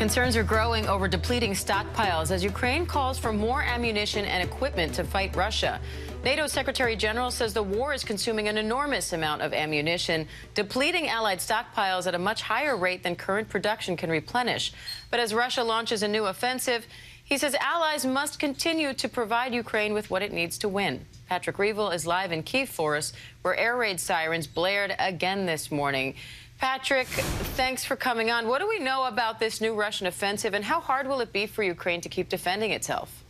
Concerns are growing over depleting stockpiles as Ukraine calls for more ammunition and equipment to fight Russia. NATO Secretary General says the war is consuming an enormous amount of ammunition, depleting Allied stockpiles at a much higher rate than current production can replenish. But as Russia launches a new offensive, he says allies must continue to provide Ukraine with what it needs to win. Patrick Reevell is live in Kyiv for us, where air raid sirens blared again this morning. Patrick, thanks for coming on. What do we know about this new Russian offensive, and how hard will it be for Ukraine to keep defending itself?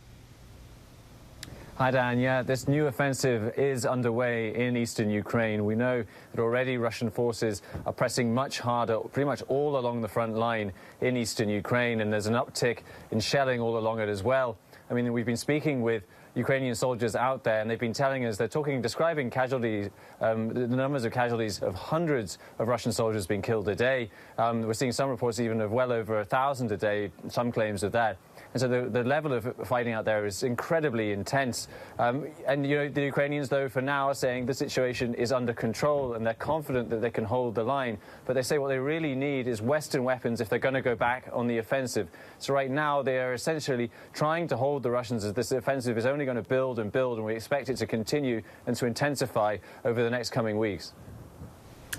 Hi, Dan. Yeah, this new offensive is underway in eastern Ukraine. We know that already Russian forces are pressing much harder, pretty much all along the front line in eastern Ukraine, and there's an uptick in shelling all along it as well. I mean, we've been speaking with Ukrainian soldiers out there, and they've been telling us, describing casualties, the numbers of casualties of hundreds of Russian soldiers being killed a day. We're seeing some reports even of well over 1,000 a day, some claims of that. And so the level of fighting out there is incredibly intense. And, you know, the Ukrainians, though, for now are saying the situation is under control and they're confident that they can hold the line. But they say what they really need is Western weapons if they're going to go back on the offensive. So right now they are essentially trying to hold the Russians as this offensive is only going to build and build, and we expect it to continue and to intensify over the next coming weeks.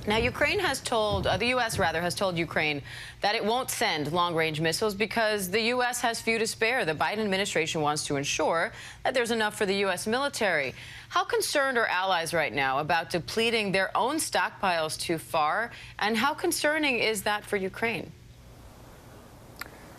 Now, Ukraine has told, the U.S. rather, has told Ukraine that it won't send long-range missiles because the U.S. has few to spare. The Biden administration wants to ensure that there's enough for the U.S. military. How concerned are allies right now about depleting their own stockpiles too far, and how concerning is that for Ukraine?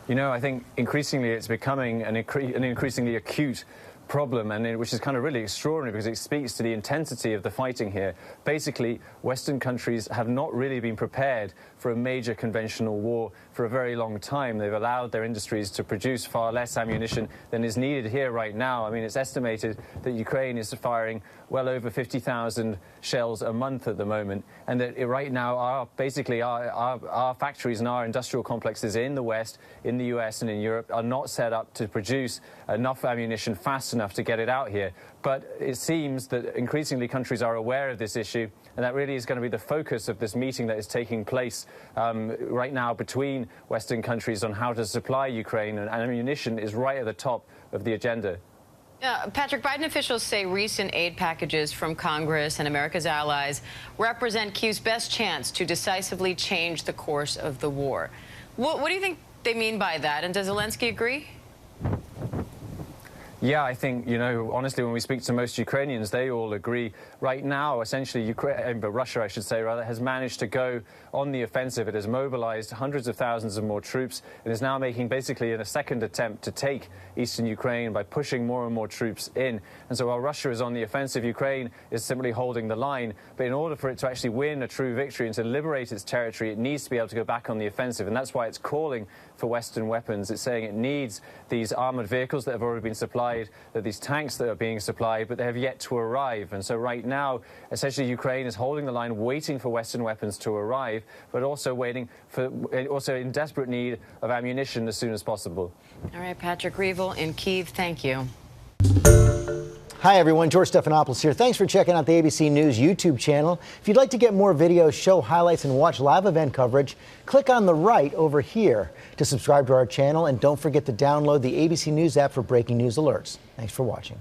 You know, I think increasingly it's becoming an increasingly acute problem, and which is kind of really extraordinary because it speaks to the intensity of the fighting here. Basically, Western countries have not really been prepared for a major conventional war for a very long time. They've allowed their industries to produce far less ammunition than is needed here right now. I mean, it's estimated that Ukraine is firing well over 50,000 shells a month at the moment, and that right now our factories and our industrial complexes in the West, in the US and in Europe are not set up to produce enough ammunition fast enough to get it out here. But it seems that increasingly countries are aware of this issue, and that really is going to be the focus of this meeting that is taking place right now between Western countries on how to supply Ukraine, and ammunition is right at the top of the agenda. Patrick, Biden officials say recent aid packages from Congress and America's allies represent Kyiv's best chance to decisively change the course of the war. What do you think they mean by that, and does Zelensky agree? Yeah, I think, you know, honestly, when we speak to most Ukrainians, they all agree. Right now, essentially, Russia, I should say, rather, has managed to go on the offensive. It has mobilized hundreds of thousands of more troops and is now making basically a second attempt to take eastern Ukraine by pushing more and more troops in. And so while Russia is on the offensive, Ukraine is simply holding the line. But in order for it to actually win a true victory and to liberate its territory, it needs to be able to go back on the offensive. And that's why it's calling for Western weapons. It's saying it needs these armored vehicles that have already been supplied, that these tanks that are being supplied, but they have yet to arrive. And so right now, essentially, Ukraine is holding the line, waiting for Western weapons to arrive, but also also in desperate need of ammunition as soon as possible. All right, Patrick Reevell in Kyiv, thank you. Hi, everyone. George Stephanopoulos here. Thanks for checking out the ABC News YouTube channel. If you'd like to get more videos, show highlights, and watch live event coverage, click on the right over here to subscribe to our channel. And don't forget to download the ABC News app for breaking news alerts. Thanks for watching.